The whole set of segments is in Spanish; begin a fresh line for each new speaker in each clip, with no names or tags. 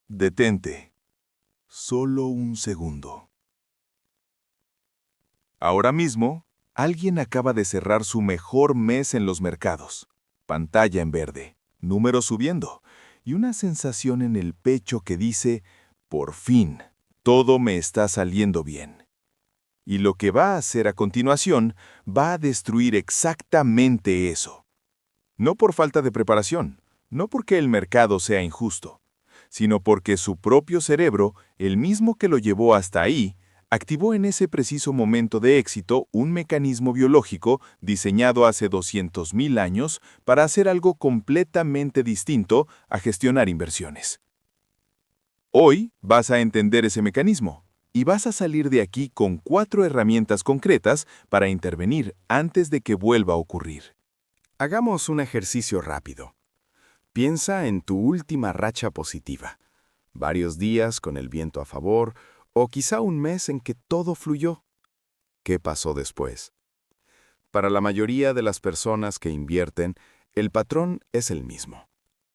Detente. Solo un segundo. Ahora mismo, alguien acaba de cerrar su mejor mes en los mercados. Pantalla en verde, números subiendo, y una sensación en el pecho que dice, por fin, todo me está saliendo bien. Y lo que va a hacer a continuación va a destruir exactamente eso. No por falta de preparación, no porque el mercado sea injusto, sino porque su propio cerebro, el mismo que lo llevó hasta ahí, activó en ese preciso momento de éxito un mecanismo biológico diseñado hace 200.000 años para hacer algo completamente distinto a gestionar inversiones. Hoy vas a entender ese mecanismo y vas a salir de aquí con 4 herramientas concretas para intervenir antes de que vuelva a ocurrir.
Hagamos un ejercicio rápido. Piensa en tu última racha positiva. Varios días con el viento a favor o quizá un mes en que todo fluyó. ¿Qué pasó después? Para la mayoría de las personas que invierten, el patrón es el mismo.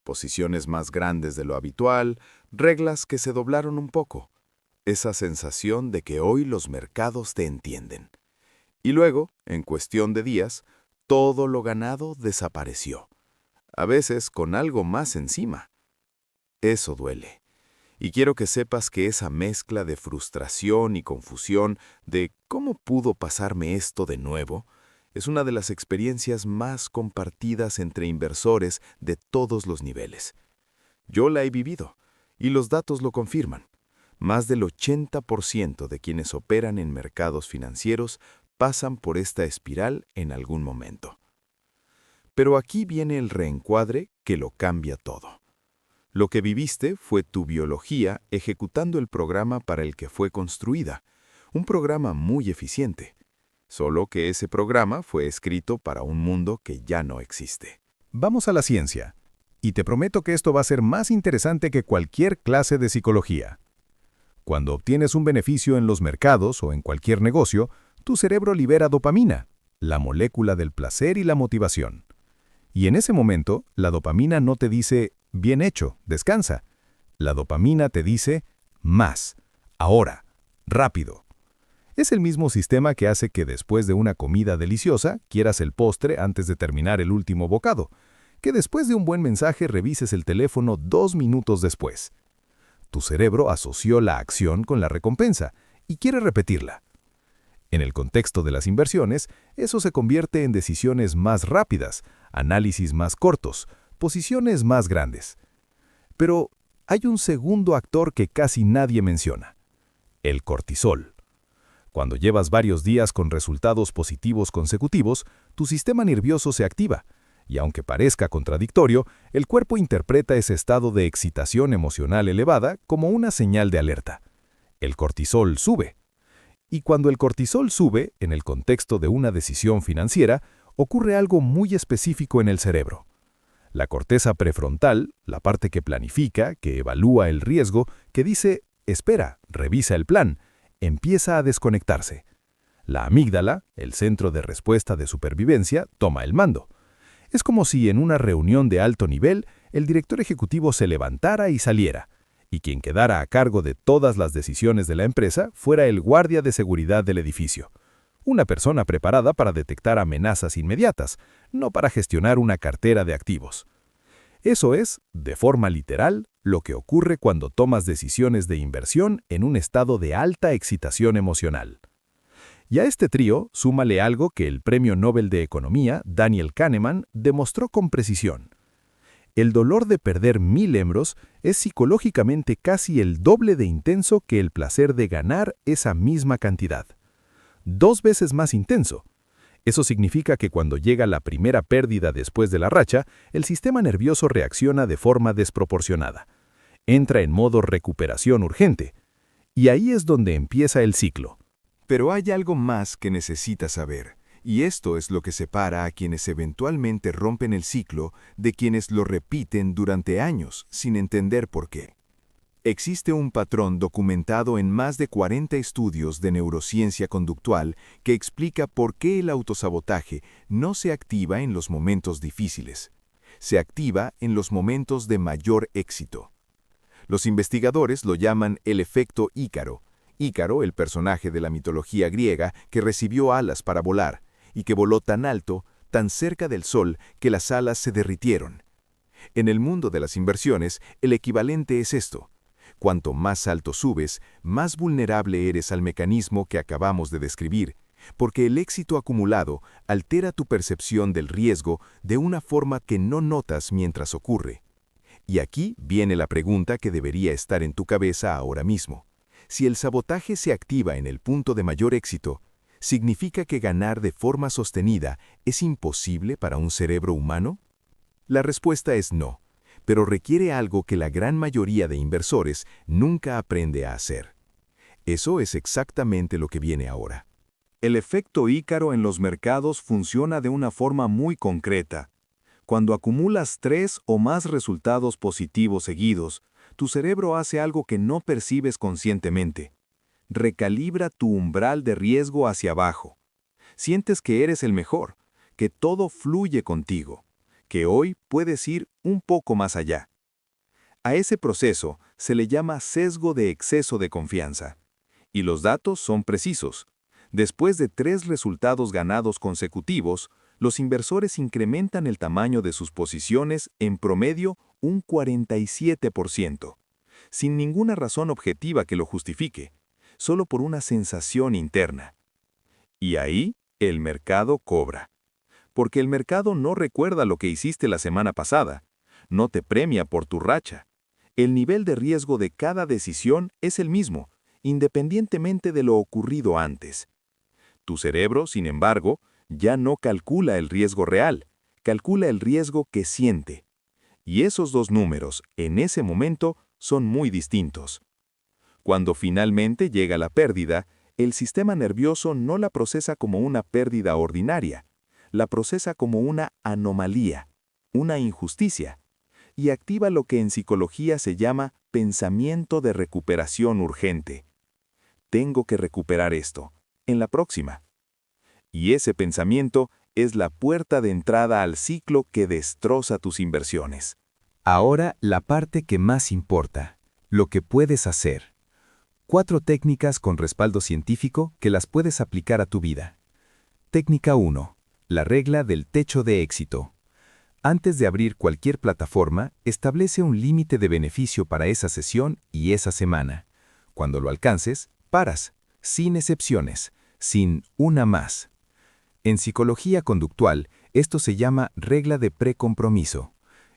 Posiciones más grandes de lo habitual, reglas que se doblaron un poco. Esa sensación de que hoy los mercados te entienden. Y luego, en cuestión de días, todo lo ganado desapareció. A veces con algo más encima. Eso duele. Y quiero que sepas que esa mezcla de frustración y confusión de ¿cómo pudo pasarme esto de nuevo? Es una de las experiencias más compartidas entre inversores de todos los niveles. Yo la he vivido, y los datos lo confirman. Más del 80% de quienes operan en mercados financieros pasan por esta espiral en algún momento. Pero aquí viene el reencuadre que lo cambia todo. Lo que viviste fue tu biología ejecutando el programa para el que fue construida, un programa muy eficiente, solo que ese programa fue escrito para un mundo que ya no existe.
Vamos a la ciencia, y te prometo que esto va a ser más interesante que cualquier clase de psicología. Cuando obtienes un beneficio en los mercados o en cualquier negocio, tu cerebro libera dopamina, la molécula del placer y la motivación. Y en ese momento, la dopamina no te dice, bien hecho, descansa. La dopamina te dice, más, ahora, rápido. Es el mismo sistema que hace que después de una comida deliciosa quieras el postre antes de terminar el último bocado, que después de un buen mensaje revises el teléfono 2 minutos después. Tu cerebro asoció la acción con la recompensa y quiere repetirla. En el contexto de las inversiones, eso se convierte en decisiones más rápidas, análisis más cortos, posiciones más grandes. Pero hay un segundo actor que casi nadie menciona: el cortisol. Cuando llevas varios días con resultados positivos consecutivos, tu sistema nervioso se activa, y aunque parezca contradictorio, el cuerpo interpreta ese estado de excitación emocional elevada como una señal de alerta. El cortisol sube. Y cuando el cortisol sube, en el contexto de una decisión financiera, ocurre algo muy específico en el cerebro. La corteza prefrontal, la parte que planifica, que evalúa el riesgo, que dice, espera, revisa el plan, empieza a desconectarse. La amígdala, el centro de respuesta de supervivencia, toma el mando. Es como si en una reunión de alto nivel el director ejecutivo se levantara y saliera, y quien quedara a cargo de todas las decisiones de la empresa fuera el guardia de seguridad del edificio. Una persona preparada para detectar amenazas inmediatas, no para gestionar una cartera de activos. Eso es, de forma literal, lo que ocurre cuando tomas decisiones de inversión en un estado de alta excitación emocional. Y a este trío, súmale algo que el Premio Nobel de Economía, Daniel Kahneman, demostró con precisión. El dolor de perder 1.000 euros es psicológicamente casi el doble de intenso que el placer de ganar esa misma cantidad. 2 veces más intenso. Eso significa que cuando llega la primera pérdida después de la racha, el sistema nervioso reacciona de forma desproporcionada. Entra en modo recuperación urgente. Y ahí es donde empieza el ciclo.
Pero hay algo más que necesitas saber, y esto es lo que separa a quienes eventualmente rompen el ciclo de quienes lo repiten durante años sin entender por qué. Existe un patrón documentado en más de 40 estudios de neurociencia conductual que explica por qué el autosabotaje no se activa en los momentos difíciles. Se activa en los momentos de mayor éxito.
Los investigadores lo llaman el efecto Ícaro. Ícaro, el personaje de la mitología griega que recibió alas para volar, y que voló tan alto, tan cerca del sol, que las alas se derritieron. En el mundo de las inversiones, el equivalente es esto. Cuanto más alto subes, más vulnerable eres al mecanismo que acabamos de describir, porque el éxito acumulado altera tu percepción del riesgo de una forma que no notas mientras ocurre. Y aquí viene la pregunta que debería estar en tu cabeza ahora mismo. Si el sabotaje se activa en el punto de mayor éxito, ¿significa que ganar de forma sostenida es imposible para un cerebro humano? La respuesta es no, pero requiere algo que la gran mayoría de inversores nunca aprende a hacer. Eso es exactamente lo que viene ahora.
El efecto Ícaro en los mercados funciona de una forma muy concreta. Cuando acumulas 3 o más resultados positivos seguidos, tu cerebro hace algo que no percibes conscientemente. Recalibra tu umbral de riesgo hacia abajo. Sientes que eres el mejor, que todo fluye contigo, que hoy puedes ir un poco más allá. A ese proceso se le llama sesgo de exceso de confianza. Y los datos son precisos. Después de 3 resultados ganados consecutivos, los inversores incrementan el tamaño de sus posiciones en promedio un 47%, sin ninguna razón objetiva que lo justifique, solo por una sensación interna. Y ahí el mercado cobra. Porque el mercado no recuerda lo que hiciste la semana pasada, no te premia por tu racha. El nivel de riesgo de cada decisión es el mismo, independientemente de lo ocurrido antes. Tu cerebro, sin embargo, ya no calcula el riesgo real, calcula el riesgo que siente. Y esos dos números, en ese momento, son muy distintos. Cuando finalmente llega la pérdida, el sistema nervioso no la procesa como una pérdida ordinaria, la procesa como una anomalía, una injusticia, y activa lo que en psicología se llama pensamiento de recuperación urgente. Tengo que recuperar esto, en la próxima. Y ese pensamiento es la puerta de entrada al ciclo que destroza tus inversiones.
Ahora la parte que más importa, lo que puedes hacer. 4 técnicas con respaldo científico que las puedes aplicar a tu vida. Técnica 1. La regla del techo de éxito. Antes de abrir cualquier plataforma, establece un límite de beneficio para esa sesión y esa semana. Cuando lo alcances, paras, sin excepciones, sin una más. En psicología conductual, esto se llama regla de precompromiso.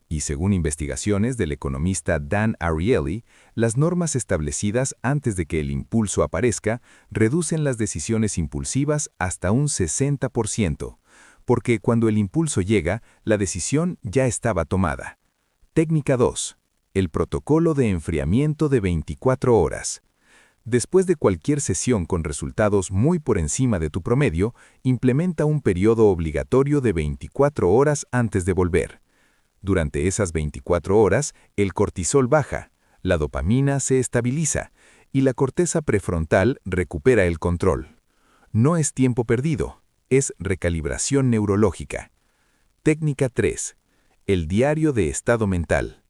Y según investigaciones del economista Dan Ariely, las normas establecidas antes de que el impulso aparezca reducen las decisiones impulsivas hasta un 60%, porque cuando el impulso llega, la decisión ya estaba tomada. Técnica 2. El protocolo de enfriamiento de 24 horas. Después de cualquier sesión con resultados muy por encima de tu promedio, implementa un periodo obligatorio de 24 horas antes de volver. Durante esas 24 horas, el cortisol baja, la dopamina se estabiliza y la corteza prefrontal recupera el control. No es tiempo perdido, es recalibración neurológica. Técnica 3. El diario de estado mental.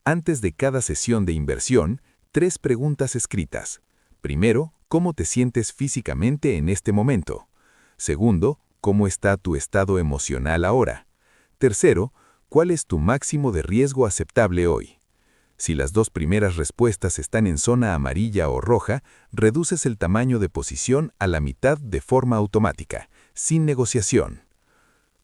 Antes de cada sesión de inversión, 3 preguntas escritas. Primero, ¿cómo te sientes físicamente en este momento? Segundo, ¿cómo está tu estado emocional ahora? Tercero, ¿cuál es tu máximo de riesgo aceptable hoy? Si las 2 primeras respuestas están en zona amarilla o roja, reduces el tamaño de posición a la mitad de forma automática, sin negociación.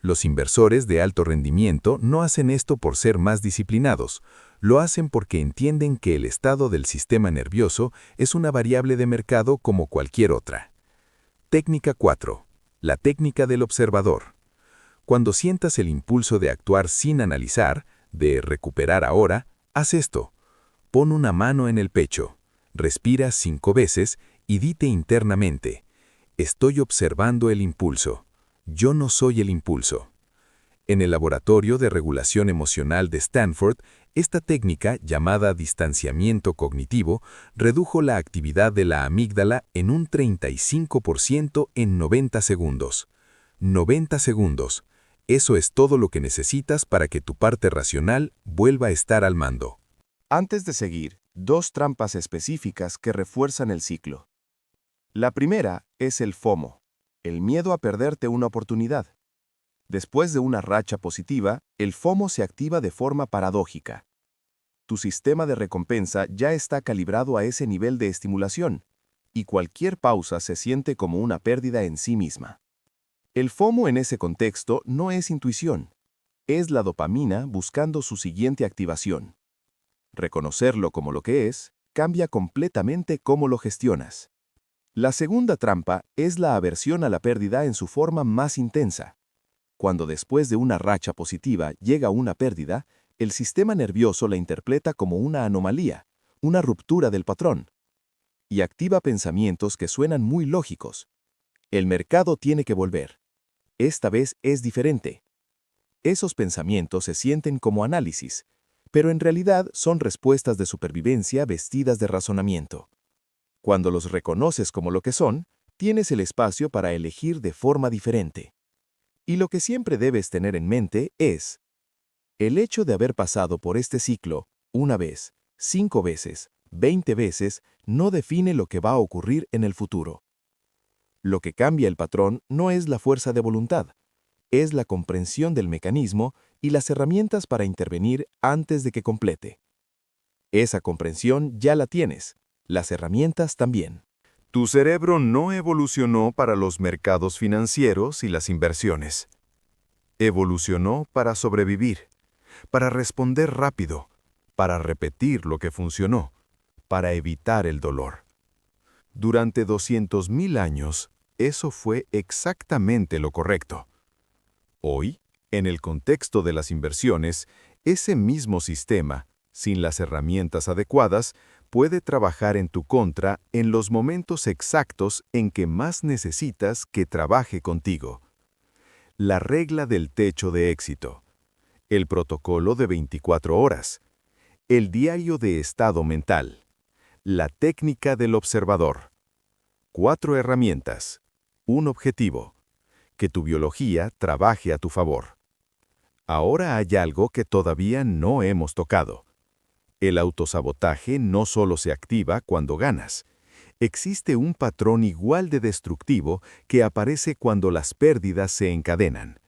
Los inversores de alto rendimiento no hacen esto por ser más disciplinados, lo hacen porque entienden que el estado del sistema nervioso es una variable de mercado como cualquier otra. Técnica 4. La técnica del observador. Cuando sientas el impulso de actuar sin analizar, de recuperar ahora, haz esto. Pon una mano en el pecho, respira 5 veces y dite internamente: estoy observando el impulso. Yo no soy el impulso. En el Laboratorio de Regulación Emocional de Stanford, esta técnica, llamada distanciamiento cognitivo, redujo la actividad de la amígdala en un 35% en 90 segundos. 90 segundos. Eso es todo lo que necesitas para que tu parte racional vuelva a estar al mando.
Antes de seguir, 2 trampas específicas que refuerzan el ciclo. La primera es el FOMO, el miedo a perderte una oportunidad. Después de una racha positiva, el FOMO se activa de forma paradójica. Tu sistema de recompensa ya está calibrado a ese nivel de estimulación, y cualquier pausa se siente como una pérdida en sí misma. El FOMO en ese contexto no es intuición, es la dopamina buscando su siguiente activación. Reconocerlo como lo que es cambia completamente cómo lo gestionas. La segunda trampa es la aversión a la pérdida en su forma más intensa. Cuando después de una racha positiva llega una pérdida, el sistema nervioso la interpreta como una anomalía, una ruptura del patrón, y activa pensamientos que suenan muy lógicos. El mercado tiene que volver. Esta vez es diferente. Esos pensamientos se sienten como análisis, pero en realidad son respuestas de supervivencia vestidas de razonamiento. Cuando los reconoces como lo que son, tienes el espacio para elegir de forma diferente. Y lo que siempre debes tener en mente es, el hecho de haber pasado por este ciclo, una vez, 5 veces, 20 veces, no define lo que va a ocurrir en el futuro. Lo que cambia el patrón no es la fuerza de voluntad, es la comprensión del mecanismo y las herramientas para intervenir antes de que complete. Esa comprensión ya la tienes, las herramientas también.
Tu cerebro no evolucionó para los mercados financieros y las inversiones. Evolucionó para sobrevivir, para responder rápido, para repetir lo que funcionó, para evitar el dolor. Durante 200.000 años, eso fue exactamente lo correcto. Hoy, en el contexto de las inversiones, ese mismo sistema, sin las herramientas adecuadas, puede trabajar en tu contra en los momentos exactos en que más necesitas que trabaje contigo. La regla del techo de éxito. El protocolo de 24 horas. El diario de estado mental. La técnica del observador. 4 herramientas. Un objetivo. Que tu biología trabaje a tu favor. Ahora hay algo que todavía no hemos tocado. El autosabotaje no solo se activa cuando ganas. Existe un patrón igual de destructivo que aparece cuando las pérdidas se encadenan.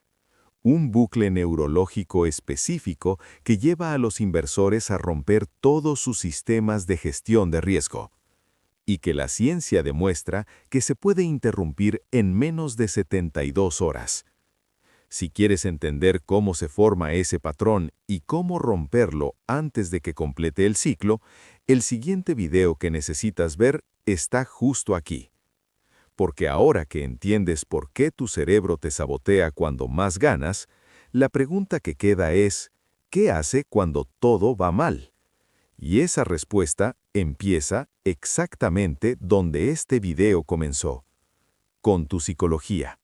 Un bucle neurológico específico que lleva a los inversores a romper todos sus sistemas de gestión de riesgo. Y que la ciencia demuestra que se puede interrumpir en menos de 72 horas. Si quieres entender cómo se forma ese patrón y cómo romperlo antes de que complete el ciclo, el siguiente video que necesitas ver está justo aquí. Porque ahora que entiendes por qué tu cerebro te sabotea cuando más ganas, la pregunta que queda es, ¿qué hace cuando todo va mal? Y esa respuesta empieza exactamente donde este video comenzó, con tu psicología.